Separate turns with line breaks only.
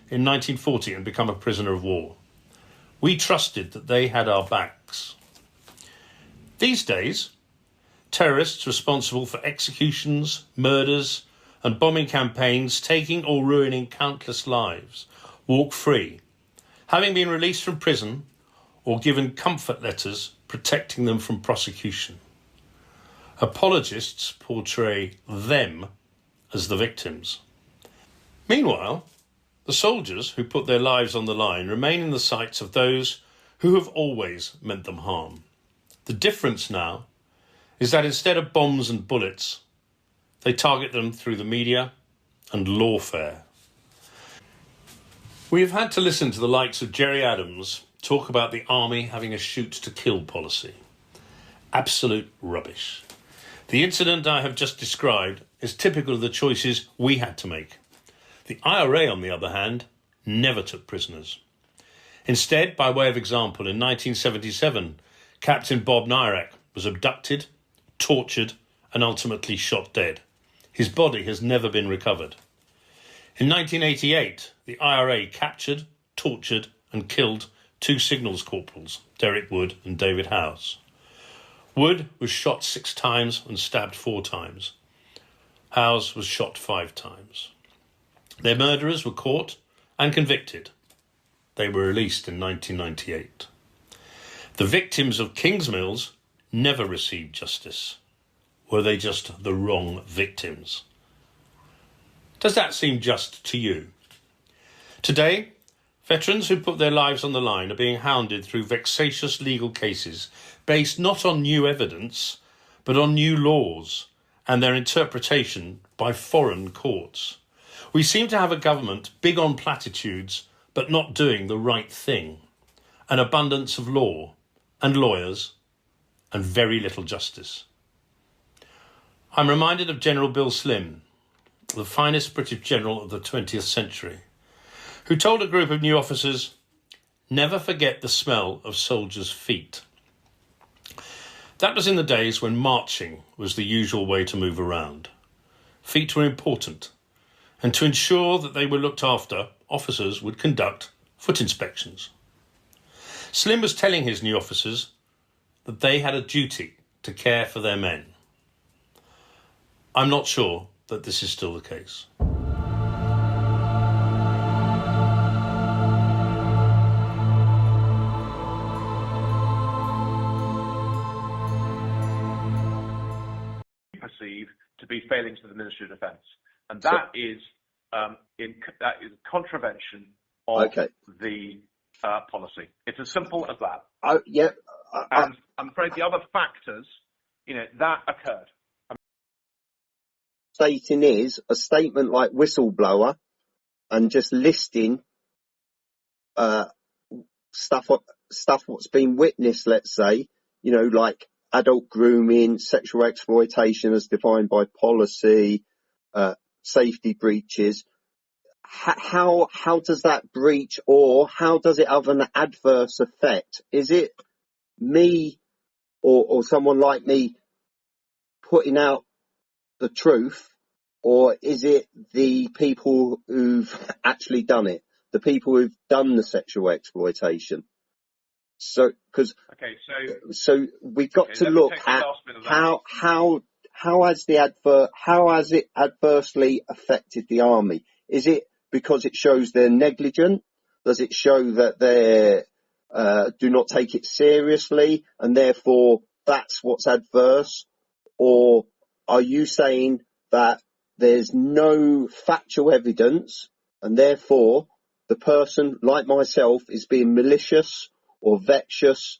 in 1940 and become a prisoner of war. We trusted that they had our backs. These days, terrorists responsible for executions, murders, and bombing campaigns taking or ruining countless lives walk free, having been released from prison or given comfort letters protecting them from prosecution. Apologists portray them as the victims. Meanwhile, the soldiers who put their lives on the line remain in the sights of those who have always meant them harm. The difference now is that instead of bombs and bullets, they target them through the media and lawfare. We have had to listen to the likes of Gerry Adams talk about the army having a shoot-to-kill policy. Absolute rubbish. The incident I have just described is typical of the choices we had to make. The IRA, on the other hand, never took prisoners. Instead, by way of example, in 1977, Captain Bob Nyrak was abducted, tortured, and ultimately shot dead. His body has never been recovered. In 1988, the IRA captured, tortured, and killed two signals corporals, Derek Wood and David Howes. Wood was shot 6 times and stabbed 4 times. Howes was shot 5 times. Their murderers were caught and convicted. They were released in 1998. The victims of Kingsmills never received justice. Were they just the wrong victims? Does that seem just to you? Today, veterans who put their lives on the line are being hounded through vexatious legal cases based not on new evidence, but on new laws and their interpretation by foreign courts. We seem to have a government big on platitudes, but not doing the right thing. An abundance of law and lawyers and very little justice. I'm reminded of General Bill Slim, the finest British general of the 20th century, who told a group of new officers, "Never forget the smell of soldiers' feet." That was in the days when marching was the usual way to move around. Feet were important, and to ensure that they were looked after, officers would conduct foot inspections. Slim was telling his new officers that they had a duty to care for their men. I'm not sure that this is still the case.
Perceived to be failings of the Ministry of Defence, and that is contravention of the policy. It's as simple as that. And I'm afraid the other factors, that occurred.
Stating is a statement like whistleblower and just listing stuff what's been witnessed, let's say, like adult grooming, sexual exploitation as defined by policy, safety breaches. How does that breach, or how does it have an adverse effect? Is it me or someone like me putting out the truth, or is it the people who've actually done it, the people who've done the sexual exploitation? So we've got to look at how has it adversely affected the army? Is it because it shows they're negligent? Does it show that they do not take it seriously, and therefore that's what's adverse? Or are you saying that there's no factual evidence, and therefore the person, like myself, is being malicious or vexatious